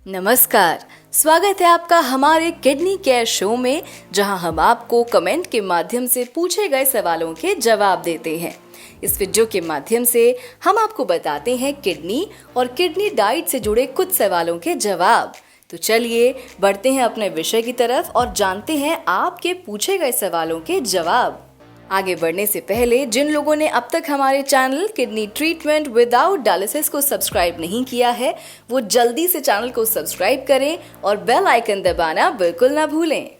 नमस्कार। स्वागत है आपका हमारे किडनी केयर शो में, जहां हम आपको कमेंट के माध्यम से पूछे गए सवालों के जवाब देते हैं। इस वीडियो के माध्यम से हम आपको बताते हैं किडनी और किडनी डाइट से जुड़े कुछ सवालों के जवाब। तो चलिए बढ़ते हैं अपने विषय की तरफ और जानते हैं आपके पूछे गए सवालों के जवाब। आगे बढ़ने से पहले जिन लोगों ने अब तक हमारे channel kidney treatment without dialysis को सब्सक्राइब नहीं किया है, वो जल्दी से चैनल को सब्सक्राइब करें और बेल आइकन दबाना बिल्कुल ना भूलें।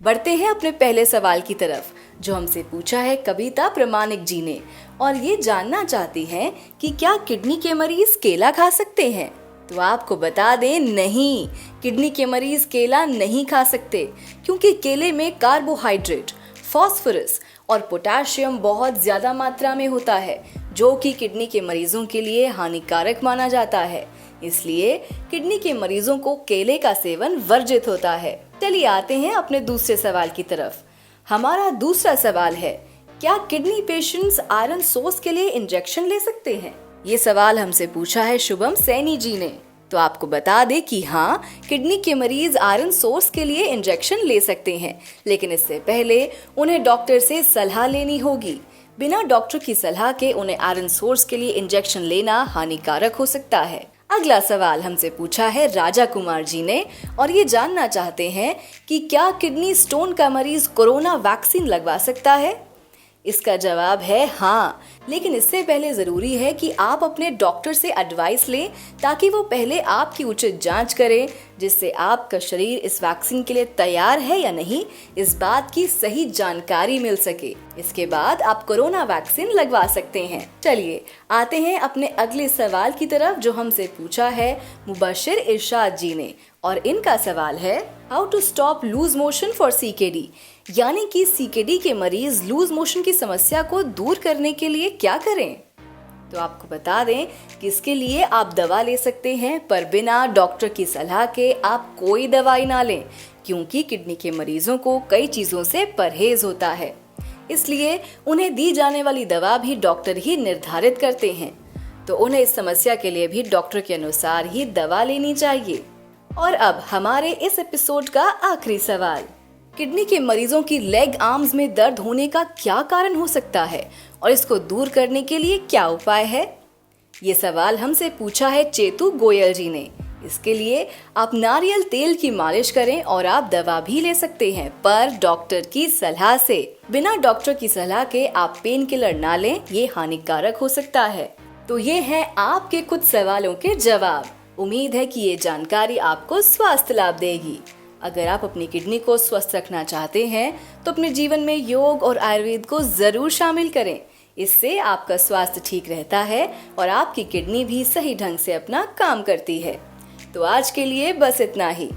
बढ़ते हैं अपने पहले सवाल की तरफ, जो हमसे पूछा है कविता प्रमाणिक जी ने, और ये जानना चाहती हैं कि क्या किडनी के मरीज केला खा सकते हैं। तो आपको बता दें, नहीं, किडनी के मरीज केला नहीं खा सकते, क्योंकि केले में कार्बोहाइड्रेट, फास्फोरस और पोटेशियम बहुत ज्यादा मात्रा में होता है, जो कि किडनी के मरीजों के लिए हानिकारक माना जाता है। इसलिए किडनी के मरीजों को केले का सेवन वर्जित होता है। चलिए आते हैं अपने दूसरे सवाल की तरफ। हमारा दूसरा सवाल है, क्या किडनी पेशेंट्स आयरन सोर्स के लिए इंजेक्शन ले सकते हैं। ये सवाल हमसे पूछा है शुभम सैनी जी ने। तो आपको बता दें कि हाँ, किडनी के मरीज आयरन सोर्स के लिए इंजेक्शन ले सकते हैं, लेकिन इससे पहले उन्हें डॉक्टर से सलाह लेनी होगी। बिना डॉक्टर की सलाह के उन्हें आयरन सोर्स के लिए इंजेक्शन लेना हानिकारक हो सकता है। अगला सवाल हमसे पूछा है राजा कुमार जी ने, और ये जानना चाहते हैं कि क्या किडनी स्टोन का मरीज कोरोना वैक्सीन लगवा सकता है। इसका जवाब है हाँ, लेकिन इससे पहले जरूरी है कि आप अपने डॉक्टर से एडवाइस लें, ताकि वो पहले आपकी उचित जांच करें, जिससे आपका शरीर इस वैक्सीन के लिए तैयार है या नहीं, इस बात की सही जानकारी मिल सके। इसके बाद आप कोरोना वैक्सीन लगवा सकते हैं। चलिए आते हैं अपने अगले सवाल की तरफ, जो हमसे पूछा है मुबशिर इरशाद जी ने, और इनका सवाल है how to stop loose motion for CKD, यानी कि सीकेडी के मरीज लूज मोशन की समस्या को दूर करने के लिए क्या करें। तो आपको बता दें कि इसके लिए आप दवा ले सकते हैं, पर बिना डॉक्टर की सलाह के आप कोई दवाई ना लें, क्योंकि किडनी के मरीजों को कई चीजों से परहेज होता है। इसलिए उन्हें दी जाने वाली दवा भी डॉक्टर ही निर्धारित करते हैं, तो उन्हें इस समस्या के लिए भी डॉक्टर के अनुसार ही दवा लेनी चाहिए। और अब हमारे इस एपिसोड का आखिरी सवाल, किडनी के मरीजों की लेग आर्म्स में दर्द होने का क्या कारण हो सकता है और इसको दूर करने के लिए क्या उपाय है। ये सवाल हमसे पूछा है चेतू गोयल जी ने। इसके लिए आप नारियल तेल की मालिश करें और आप दवा भी ले सकते हैं, पर डॉक्टर की सलाह से। बिना डॉक्टर की सलाह के आप पेन किलर ना लें, ये हानिकारक हो सकता है। तो ये है आपके कुछ सवालों के जवाब। उम्मीद है कि ये जानकारी आपको स्वास्थ्य लाभ देगी। अगर आप अपनी किडनी को स्वस्थ रखना चाहते हैं, तो अपने जीवन में योग और आयुर्वेद को जरूर शामिल करें। इससे आपका स्वास्थ्य ठीक रहता है और आपकी किडनी भी सही ढंग से अपना काम करती है। तो आज के लिए बस इतना ही।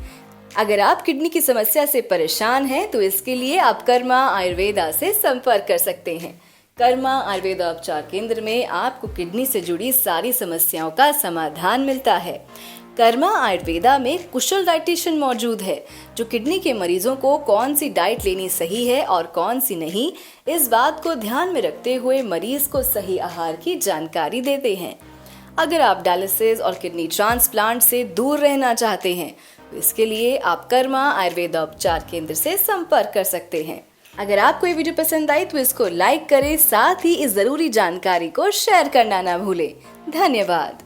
अगर आप किडनी की समस्या से परेशान हैं, तो इसके लिए आप कर्मा आयुर्वेदा से संपर्क कर सकते हैं। कर्मा आयुर्वेदा उपचार केंद्र में आपको किडनी से जुड़ी सारी समस्याओं का समाधान मिलता है। कर्मा आयुर्वेदा में कुशल डाइटिशियन मौजूद है, जो किडनी के मरीजों को कौन सी डाइट लेनी सही है और कौन सी नहीं, इस बात को ध्यान में रखते हुए मरीज को सही आहार की जानकारी देते हैं। अगर आप डायलिसिस और किडनी ट्रांसप्लांट से दूर रहना चाहते हैं, तो इसके लिए आप कर्मा आयुर्वेदा उपचार केंद्र से संपर्क कर सकते हैं। अगर आपको ये वीडियो पसंद आई तो इसको लाइक करें, साथ ही इस जरूरी जानकारी को शेयर करना ना भूलें। धन्यवाद।